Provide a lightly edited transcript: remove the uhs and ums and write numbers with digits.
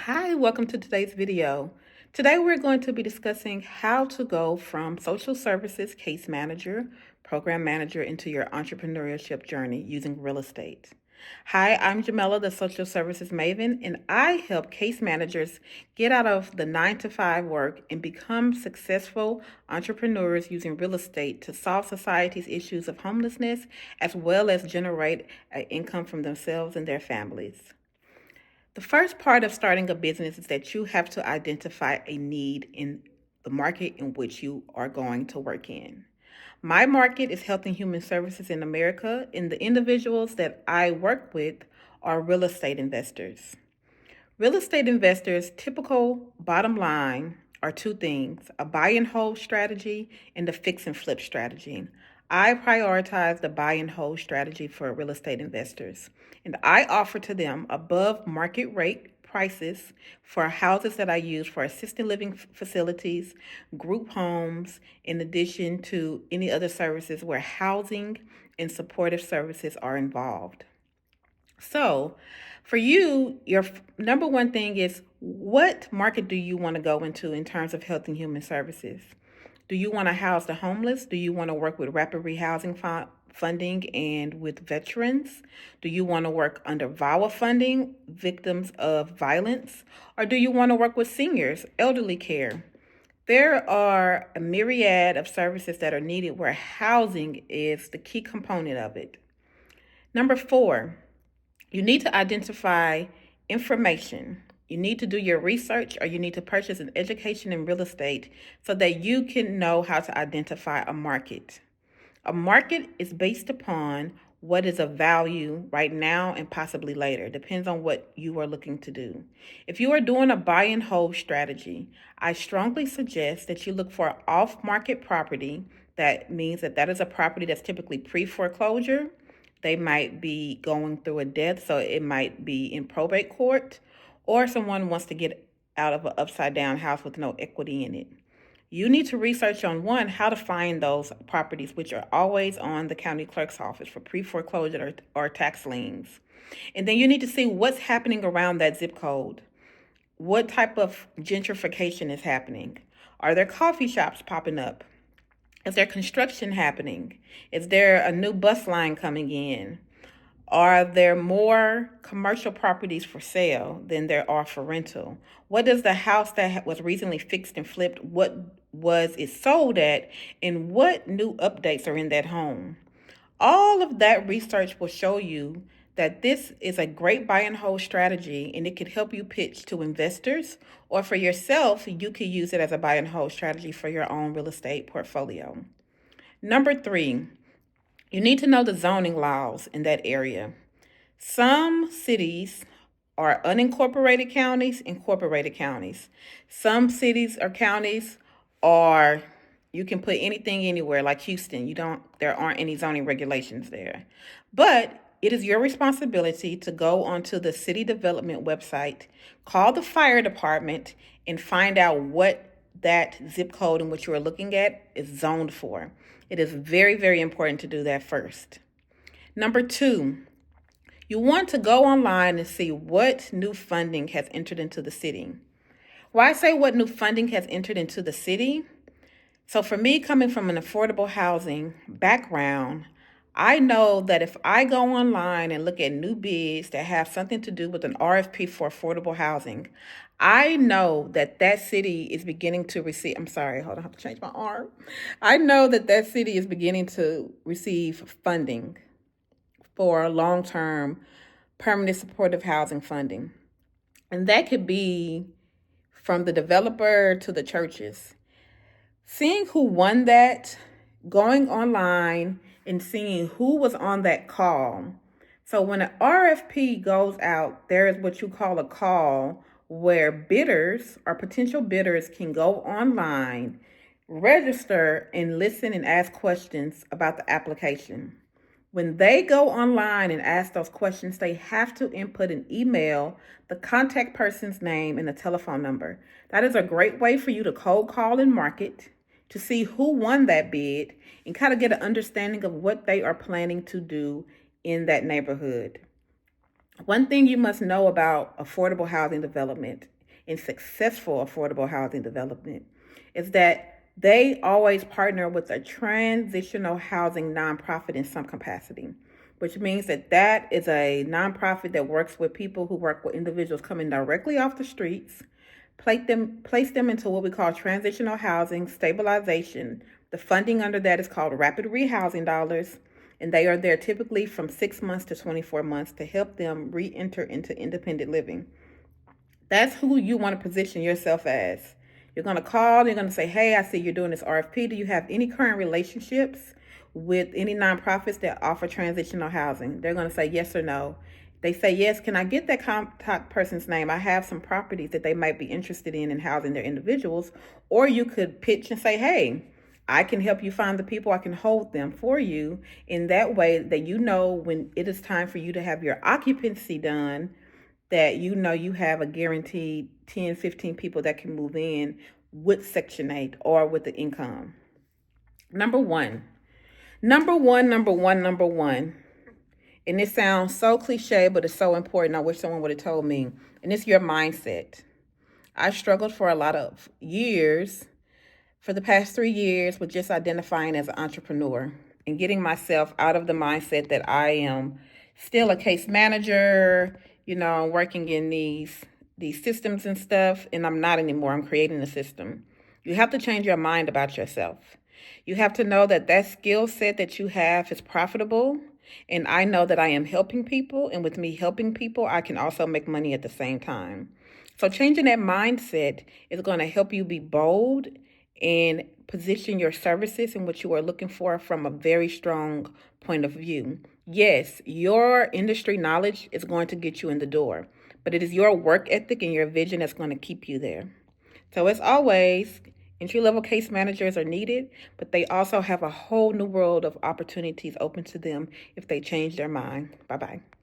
Hi, welcome to today's video. Today we're going to be discussing how to go from social services case manager, program manager into your entrepreneurship journey using real estate. Hi, I'm Jamela, the social services maven, and I help case managers get out of the 9 to 5 work and become successful entrepreneurs using real estate to solve society's issues of homelessness as well as generate an income from themselves and their families. The first part of starting a business is that you have to identify a need in the market in which you are going to work in. My market is health and human services in America, and the individuals that I work with are real estate investors. Real estate investors' typical bottom line are two things: a buy and hold strategy and a fix and flip strategy. I prioritize the buy and hold strategy for real estate investors, and I offer to them above market rate prices for houses that I use for assisted living facilities, group homes, in addition to any other services where housing and supportive services are involved. So, for you, your number one thing is what market do you want to go into in terms of health and human services? Do you want to house the homeless? Do you want to work with rapid rehousing funding and with veterans? Do you want to work under VAWA funding, victims of violence? Or do you want to work with seniors, elderly care? There are a myriad of services that are needed where housing is the key component of it. Number four, you need to identify information. You need to do your research or you need to purchase an education in real estate so that you can know how to identify a market. A market is based upon what is of value right now and possibly later. Depends on what you are looking to do. If you are doing a buy and hold strategy, I strongly suggest that you look for off-market property. That means that is a property that's typically pre-foreclosure. They might be going through a death, so it might be in probate court, or someone wants to get out of an upside down house with no equity in it. You need to research on one, how to find those properties, which are always on the county clerk's office for pre-foreclosure or tax liens. And then you need to see what's happening around that zip code. What type of gentrification is happening? Are there coffee shops popping up? Is there construction happening? Is there a new bus line coming in? Are there more commercial properties for sale than there are for rental? What does the house that was recently fixed and flipped, what was it sold at, and what new updates are in that home? All of that research will show you that this is a great buy and hold strategy, and it could help you pitch to investors, or for yourself, you could use it as a buy and hold strategy for your own real estate portfolio. Number three, you need to know the zoning laws in that area. Some cities are unincorporated counties, incorporated counties. Some cities or counties are, you can put anything anywhere, like Houston. There aren't any zoning regulations there. But it is your responsibility to go onto the city development website, call the fire department, and find out what that zip code in which you are looking at is zoned for. It is very, very important to do that first. Number two, you want to go online and see what new funding has entered into the city. Why I say what new funding has entered into the city? So for me, coming from an affordable housing background, I know that if I go online and look at new bids that have something to do with an RFP for affordable housing, I know that that city is beginning to receive, I'm sorry, hold on, I have to change my arm. I know that that city is beginning to receive funding for long-term permanent supportive housing funding. And that could be from the developer to the churches. Seeing who won that, going online and seeing who was on that call. So when an RFP goes out, there is what you call a call where bidders or potential bidders can go online, register, and listen and ask questions about the application. When they go online and ask those questions, they have to input an email, the contact person's name, and the telephone number. That is a great way for you to cold call and market, to see who won that bid, and kind of get an understanding of what they are planning to do in that neighborhood. One thing you must know about affordable housing development and successful affordable housing development is that they always partner with a transitional housing nonprofit in some capacity, which means that that is a nonprofit that works with people who work with individuals coming directly off the streets, place them into what we call transitional housing stabilization. The funding under that is called rapid rehousing dollars, and they are there typically from 6 months to 24 months to help them re-enter into independent living. That's who you want to position yourself as. You're going to call, you're going to say, hey, I see you're doing this RFP. Do you have any current relationships with any nonprofits that offer transitional housing? They're going to say yes or no. They say yes. Can I get that contact person's name? I have some properties that they might be interested in housing their individuals. Or you could pitch and say, hey, I can help you find the people. I can hold them for you in that way that you know when it is time for you to have your occupancy done, that you know you have a guaranteed 10, 15 people that can move in with Section 8 or with the income. Number one, number one. And it sounds so cliche, but it's so important. I wish someone would have told me. And it's your mindset. I struggled for a lot of years, for the past 3 years, with just identifying as an entrepreneur and getting myself out of the mindset that I am still a case manager, working in these systems and stuff, and I'm not anymore. I'm creating a system. You have to change your mind about yourself. You have to know that that skill set that you have is profitable, and I know that I am helping people, and with me helping people, I can also make money at the same time. So changing that mindset is going to help you be bold and position your services and what you are looking for from a very strong point of view. Yes, your industry knowledge is going to get you in the door, but it is your work ethic and your vision that's going to keep you there. So, as always, entry level case managers are needed, but they also have a whole new world of opportunities open to them if they change their mind. Bye bye.